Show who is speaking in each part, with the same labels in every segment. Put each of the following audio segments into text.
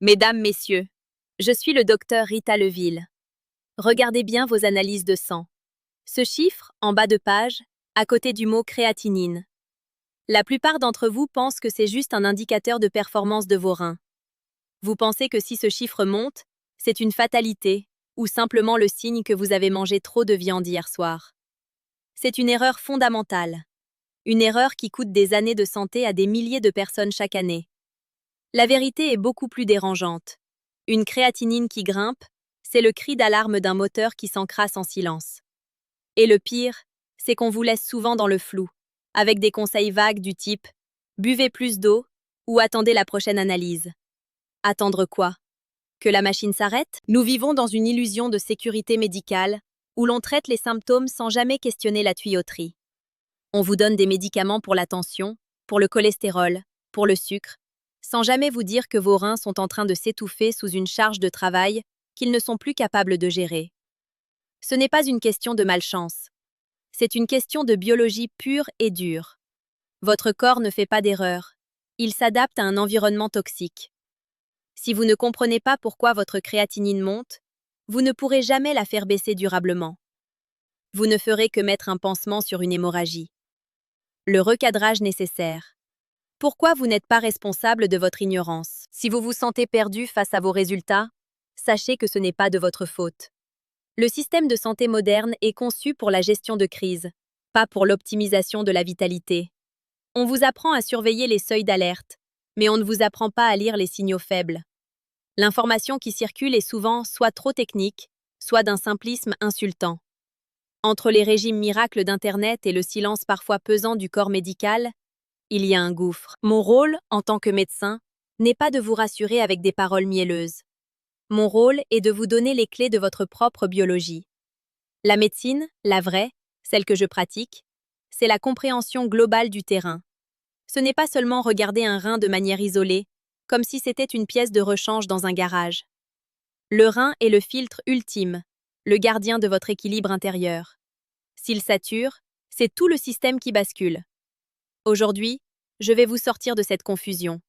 Speaker 1: Mesdames, Messieurs, je suis le docteur Rita Leville. Regardez bien vos analyses de sang. Ce chiffre, en bas de page, à côté du mot créatinine. La plupart d'entre vous pensent que c'est juste un indicateur de performance de vos reins. Vous pensez que si ce chiffre monte, c'est une fatalité, ou simplement le signe que vous avez mangé trop de viande hier soir. C'est une erreur fondamentale. Une erreur qui coûte des années de santé à des milliers de personnes chaque année. La vérité est beaucoup plus dérangeante. Une créatinine qui grimpe, c'est le cri d'alarme d'un moteur qui s'encrasse en silence. Et le pire, c'est qu'on vous laisse souvent dans le flou, avec des conseils vagues du type « buvez plus d'eau » ou « attendez la prochaine analyse ». Attendre quoi? Que la machine s'arrête? Nous vivons dans une illusion de sécurité médicale où l'on traite les symptômes sans jamais questionner la tuyauterie. On vous donne des médicaments pour la tension, pour le cholestérol, pour le sucre, sans jamais vous dire que vos reins sont en train de s'étouffer sous une charge de travail qu'ils ne sont plus capables de gérer. Ce n'est pas une question de malchance. C'est une question de biologie pure et dure. Votre corps ne fait pas d'erreur. Il s'adapte à un environnement toxique. Si vous ne comprenez pas pourquoi votre créatinine monte, vous ne pourrez jamais la faire baisser durablement. Vous ne ferez que mettre un pansement sur une hémorragie. Le recadrage nécessaire. Pourquoi vous n'êtes pas responsable de votre ignorance? Si vous vous sentez perdu face à vos résultats, sachez que ce n'est pas de votre faute. Le système de santé moderne est conçu pour la gestion de crise, pas pour l'optimisation de la vitalité. On vous apprend à surveiller les seuils d'alerte, mais on ne vous apprend pas à lire les signaux faibles. L'information qui circule est souvent soit trop technique, soit d'un simplisme insultant. Entre les régimes miracles d'Internet et le silence parfois pesant du corps médical, il y a un gouffre. Mon rôle, en tant que médecin, n'est pas de vous rassurer avec des paroles mielleuses. Mon rôle est de vous donner les clés de votre propre biologie. La médecine, la vraie, celle que je pratique, c'est la compréhension globale du terrain. Ce n'est pas seulement regarder un rein de manière isolée, comme si c'était une pièce de rechange dans un garage. Le rein est le filtre ultime, le gardien de votre équilibre intérieur. S'il sature, c'est tout le système qui bascule. Aujourd'hui, je vais vous sortir de cette confusion.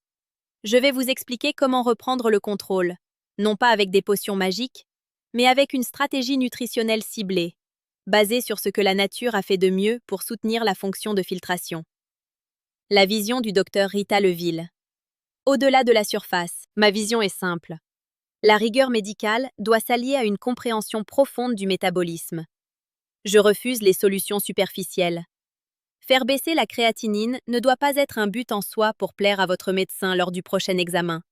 Speaker 1: Je vais vous expliquer comment reprendre le contrôle, non pas avec des potions magiques, mais avec une stratégie nutritionnelle ciblée, basée sur ce que la nature a fait de mieux pour soutenir la fonction de filtration. La vision du docteur Rita Leville. Au-delà de la surface, ma vision est simple. La rigueur médicale doit s'allier à une compréhension profonde du métabolisme. Je refuse les solutions superficielles. Faire baisser la créatinine ne doit pas être un but en soi pour plaire à votre médecin lors du prochain examen.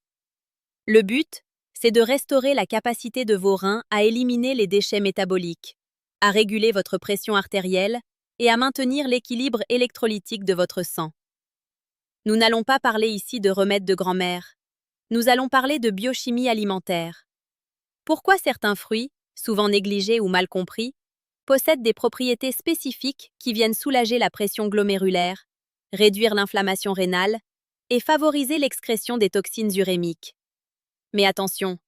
Speaker 1: Le but, c'est de restaurer la capacité de vos reins à éliminer les déchets métaboliques, à réguler votre pression artérielle et à maintenir l'équilibre électrolytique de votre sang. Nous n'allons pas parler ici de remèdes de grand-mère. Nous allons parler de biochimie alimentaire. Pourquoi certains fruits, souvent négligés ou mal compris, possèdent des propriétés spécifiques qui viennent soulager la pression glomérulaire, réduire l'inflammation rénale et favoriser l'excrétion des toxines urémiques. Mais attention,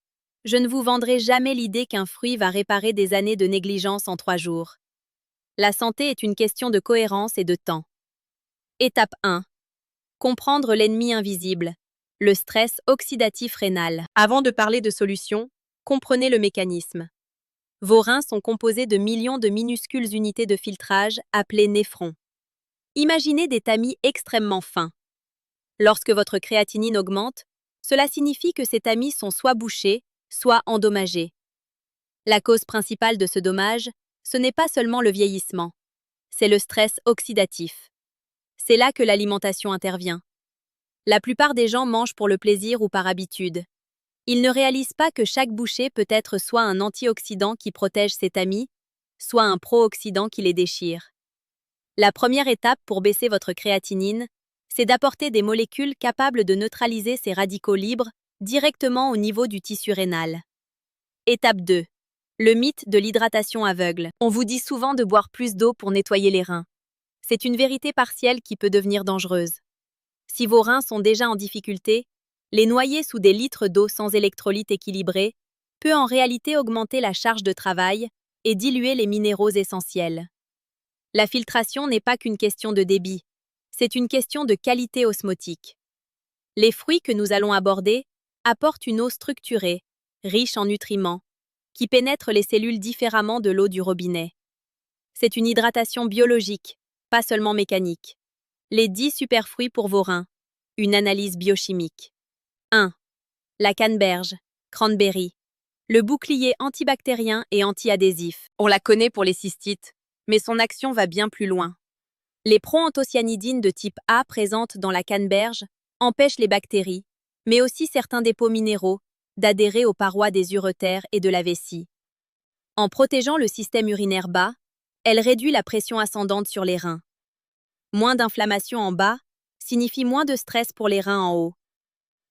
Speaker 1: je ne vous vendrai jamais l'idée qu'un fruit va réparer des années de négligence en 3 jours. La santé est une question de cohérence et de temps. Étape 1. Comprendre l'ennemi invisible, le stress oxydatif rénal. Avant de parler de solutions, comprenez le mécanisme. Vos reins sont composés de millions de minuscules unités de filtrage appelées néphrons. Imaginez des tamis extrêmement fins. Lorsque votre créatinine augmente, cela signifie que ces tamis sont soit bouchés, soit endommagés. La cause principale de ce dommage, ce n'est pas seulement le vieillissement, c'est le stress oxydatif. C'est là que l'alimentation intervient. La plupart des gens mangent pour le plaisir ou par habitude. Ils ne réalisent pas que chaque bouchée peut être soit un antioxydant qui protège ces tamis, soit un pro-oxydant qui les déchire. La première étape pour baisser votre créatinine, c'est d'apporter des molécules capables de neutraliser ces radicaux libres directement au niveau du tissu rénal. Étape 2. Le mythe de l'hydratation aveugle. On vous dit souvent de boire plus d'eau pour nettoyer les reins. C'est une vérité partielle qui peut devenir dangereuse. Si vos reins sont déjà en difficulté, les noyer sous des litres d'eau sans électrolytes équilibrés peut en réalité augmenter la charge de travail et diluer les minéraux essentiels. La filtration n'est pas qu'une question de débit, c'est une question de qualité osmotique. Les fruits que nous allons aborder apporte une eau structurée, riche en nutriments, qui pénètre les cellules différemment de l'eau du robinet. C'est une hydratation biologique, pas seulement mécanique. Les 10 superfruits pour vos reins. Une analyse biochimique. 1. La canneberge, cranberry. Le bouclier antibactérien et antiadhésif. On la connaît pour les cystites, mais son action va bien plus loin. Les proanthocyanidines de type A présentes dans la canneberge empêchent les bactéries, mais aussi certains dépôts minéraux, d'adhérer aux parois des uretères et de la vessie. En protégeant le système urinaire bas, elle réduit la pression ascendante sur les reins. Moins d'inflammation en bas signifie moins de stress pour les reins en haut.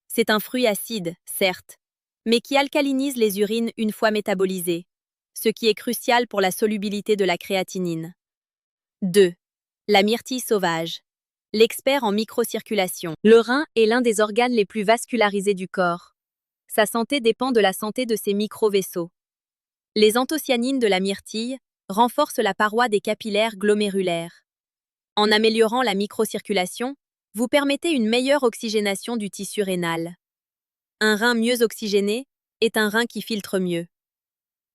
Speaker 1: C'est un fruit acide, certes, mais qui alcalinise les urines une fois métabolisées, ce qui est crucial pour la solubilité de la créatinine. 2. La myrtille sauvage. L'expert en microcirculation. Le rein est l'un des organes les plus vascularisés du corps. Sa santé dépend de la santé de ses micro-vaisseaux. Les anthocyanines de la myrtille renforcent la paroi des capillaires glomérulaires. En améliorant la microcirculation, vous permettez une meilleure oxygénation du tissu rénal. Un rein mieux oxygéné est un rein qui filtre mieux.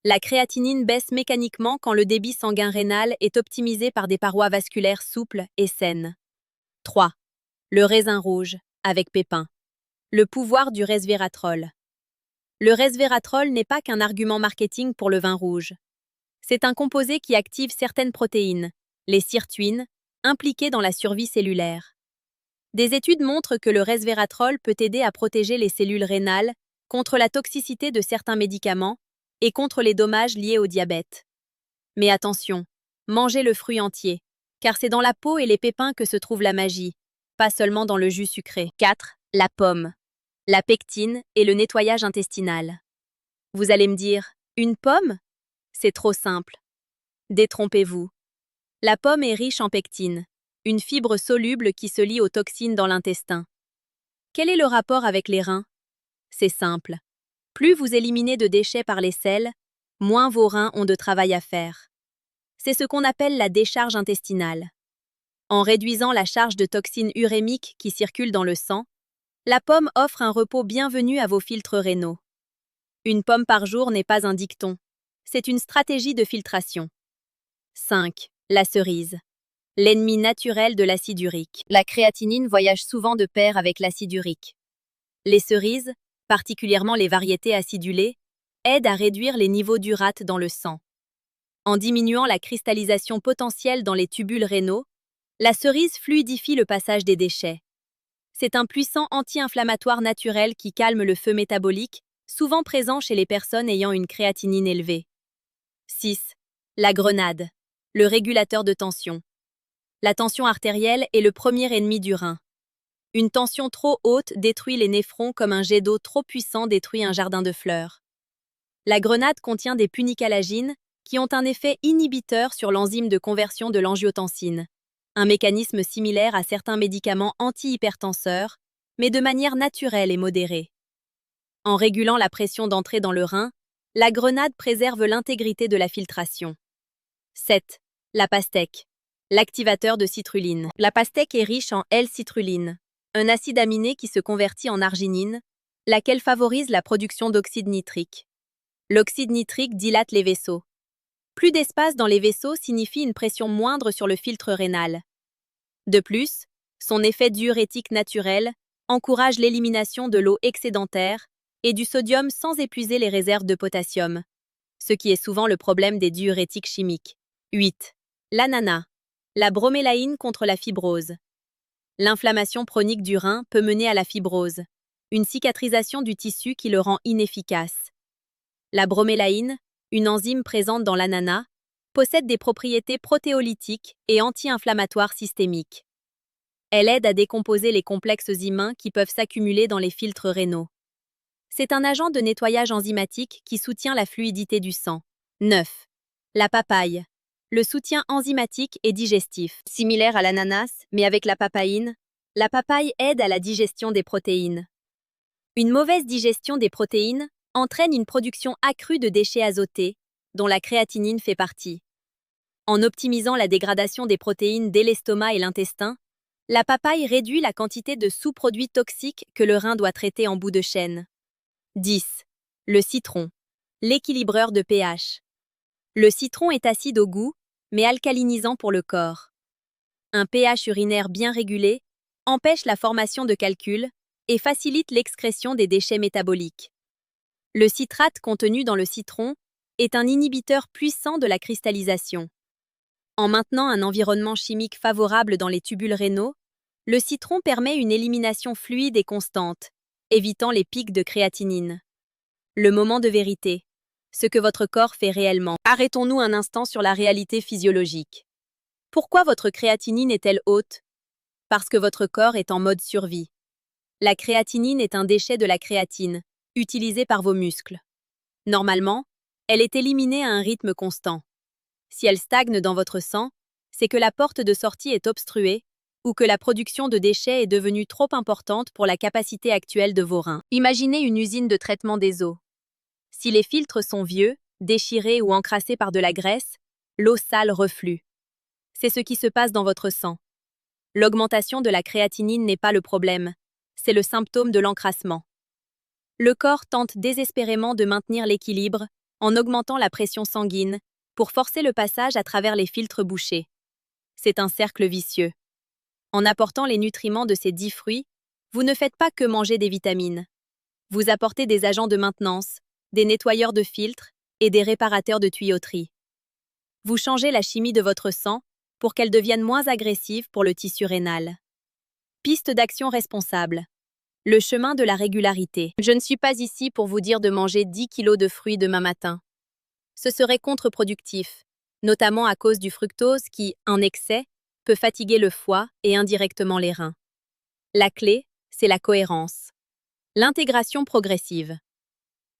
Speaker 1: La créatinine baisse mécaniquement quand le débit sanguin rénal est optimisé par des parois vasculaires souples et saines. 3. Le raisin rouge, avec pépins. Le pouvoir du resveratrol. Le resveratrol n'est pas qu'un argument marketing pour le vin rouge. C'est un composé qui active certaines protéines, les sirtuines, impliquées dans la survie cellulaire. Des études montrent que le resveratrol peut aider à protéger les cellules rénales contre la toxicité de certains médicaments et contre les dommages liés au diabète. Mais attention, mangez le fruit entier, car c'est dans la peau et les pépins que se trouve la magie, pas seulement dans le jus sucré. 4. La pomme. La pectine et le nettoyage intestinal. Vous allez me dire, une pomme? C'est trop simple. Détrompez-vous. La pomme est riche en pectine, une fibre soluble qui se lie aux toxines dans l'intestin. Quel est le rapport avec les reins? C'est simple. Plus vous éliminez de déchets par les selles, moins vos reins ont de travail à faire. C'est ce qu'on appelle la décharge intestinale. En réduisant la charge de toxines urémiques qui circulent dans le sang, la pomme offre un repos bienvenu à vos filtres rénaux. Une pomme par jour n'est pas un dicton, c'est une stratégie de filtration. 5. La cerise. L'ennemi naturel de l'acide urique. La créatinine voyage souvent de pair avec l'acide urique. Les cerises, particulièrement les variétés acidulées, aident à réduire les niveaux d'urate dans le sang. En diminuant la cristallisation potentielle dans les tubules rénaux, la cerise fluidifie le passage des déchets. C'est un puissant anti-inflammatoire naturel qui calme le feu métabolique, souvent présent chez les personnes ayant une créatinine élevée. 6. La grenade. Le régulateur de tension. La tension artérielle est le premier ennemi du rein. Une tension trop haute détruit les néphrons comme un jet d'eau trop puissant détruit un jardin de fleurs. La grenade contient des punicalagines qui ont un effet inhibiteur sur l'enzyme de conversion de l'angiotensine, un mécanisme similaire à certains médicaments antihypertenseurs, mais de manière naturelle et modérée. En régulant la pression d'entrée dans le rein, la grenade préserve l'intégrité de la filtration. 7. La pastèque. L'activateur de citrulline. La pastèque est riche en L-citrulline, un acide aminé qui se convertit en arginine, laquelle favorise la production d'oxyde nitrique. L'oxyde nitrique dilate les vaisseaux. Plus d'espace dans les vaisseaux signifie une pression moindre sur le filtre rénal. De plus, son effet diurétique naturel encourage l'élimination de l'eau excédentaire et du sodium sans épuiser les réserves de potassium, ce qui est souvent le problème des diurétiques chimiques. 8. L'ananas. La bromélaïne contre la fibrose. L'inflammation chronique du rein peut mener à la fibrose, une cicatrisation du tissu qui le rend inefficace. La bromélaïne, une enzyme présente dans l'ananas, possède des propriétés protéolytiques et anti-inflammatoires systémiques. Elle aide à décomposer les complexes immuns qui peuvent s'accumuler dans les filtres rénaux. C'est un agent de nettoyage enzymatique qui soutient la fluidité du sang. 9. La papaye. Le soutien enzymatique et digestif. Similaire à l'ananas, mais avec la papaïne, la papaye aide à la digestion des protéines. Une mauvaise digestion des protéines entraîne une production accrue de déchets azotés, dont la créatinine fait partie. En optimisant la dégradation des protéines dès l'estomac et l'intestin, la papaye réduit la quantité de sous-produits toxiques que le rein doit traiter en bout de chaîne. 10. Le citron. L'équilibreur de pH. Le citron est acide au goût, mais alcalinisant pour le corps. Un pH urinaire bien régulé empêche la formation de calculs et facilite l'excrétion des déchets métaboliques. Le citrate contenu dans le citron est un inhibiteur puissant de la cristallisation. En maintenant un environnement chimique favorable dans les tubules rénaux, le citron permet une élimination fluide et constante, évitant les pics de créatinine. Le moment de vérité. Ce que votre corps fait réellement. Arrêtons-nous un instant sur la réalité physiologique. Pourquoi votre créatinine est-elle haute? Parce que votre corps est en mode survie. La créatinine est un déchet de la créatine, utilisé par vos muscles. Normalement, elle est éliminée à un rythme constant. Si elle stagne dans votre sang, c'est que la porte de sortie est obstruée ou que la production de déchets est devenue trop importante pour la capacité actuelle de vos reins. Imaginez une usine de traitement des eaux. Si les filtres sont vieux, déchirés ou encrassés par de la graisse, l'eau sale reflue. C'est ce qui se passe dans votre sang. L'augmentation de la créatinine n'est pas le problème, c'est le symptôme de l'encrassement. Le corps tente désespérément de maintenir l'équilibre en augmentant la pression sanguine pour forcer le passage à travers les filtres bouchés. C'est un cercle vicieux. En apportant les nutriments de ces 10 fruits, vous ne faites pas que manger des vitamines. Vous apportez des agents de maintenance, des nettoyeurs de filtres et des réparateurs de tuyauterie. Vous changez la chimie de votre sang pour qu'elle devienne moins agressive pour le tissu rénal. Piste d'action responsable. Le chemin de la régularité. Je ne suis pas ici pour vous dire de manger 10 kilos de fruits demain matin. Ce serait contre-productif, notamment à cause du fructose qui, en excès, peut fatiguer le foie et indirectement les reins. La clé, c'est la cohérence. L'intégration progressive.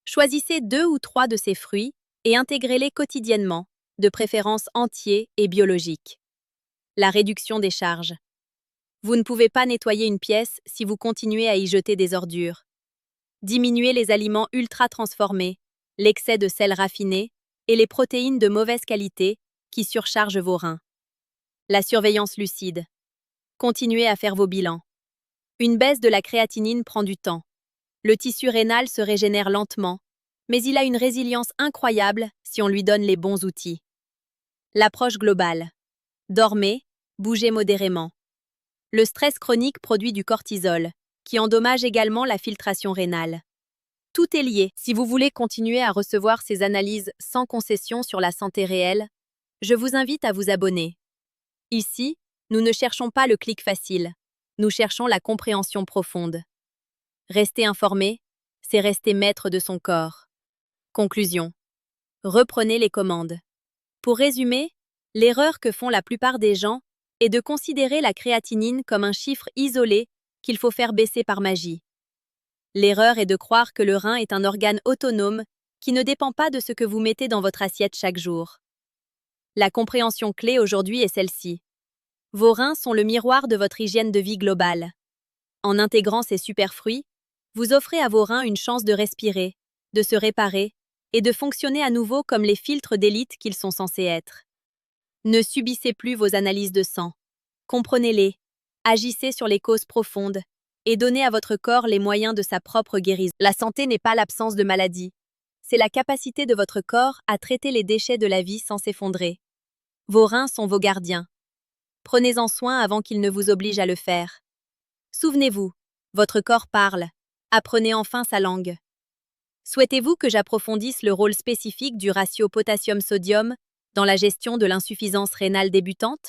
Speaker 1: Choisissez 2 ou 3 de ces fruits et intégrez-les quotidiennement, de préférence entiers et biologiques. La réduction des charges. Vous ne pouvez pas nettoyer une pièce si vous continuez à y jeter des ordures. Diminuez les aliments ultra transformés, l'excès de sel raffiné et les protéines de mauvaise qualité qui surchargent vos reins. La surveillance lucide. Continuez à faire vos bilans. Une baisse de la créatinine prend du temps. Le tissu rénal se régénère lentement, mais il a une résilience incroyable si on lui donne les bons outils. L'approche globale. Dormez, bougez modérément. Le stress chronique produit du cortisol, qui endommage également la filtration rénale. Tout est lié. Si vous voulez continuer à recevoir ces analyses sans concession sur la santé réelle, je vous invite à vous abonner. Ici, nous ne cherchons pas le clic facile, nous cherchons la compréhension profonde. Rester informé, c'est rester maître de son corps. Conclusion. Reprenez les commandes. Pour résumer, l'erreur que font la plupart des gens est de considérer la créatinine comme un chiffre isolé qu'il faut faire baisser par magie. L'erreur est de croire que le rein est un organe autonome qui ne dépend pas de ce que vous mettez dans votre assiette chaque jour. La compréhension clé aujourd'hui est celle-ci. Vos reins sont le miroir de votre hygiène de vie globale. En intégrant ces superfruits, vous offrez à vos reins une chance de respirer, de se réparer et de fonctionner à nouveau comme les filtres d'élite qu'ils sont censés être. Ne subissez plus vos analyses de sang. Comprenez-les, agissez sur les causes profondes et donnez à votre corps les moyens de sa propre guérison. La santé n'est pas l'absence de maladie. C'est la capacité de votre corps à traiter les déchets de la vie sans s'effondrer. Vos reins sont vos gardiens. Prenez-en soin avant qu'ils ne vous obligent à le faire. Souvenez-vous, votre corps parle. Apprenez enfin sa langue. Souhaitez-vous que j'approfondisse le rôle spécifique du ratio potassium-sodium dans la gestion de l'insuffisance rénale débutante?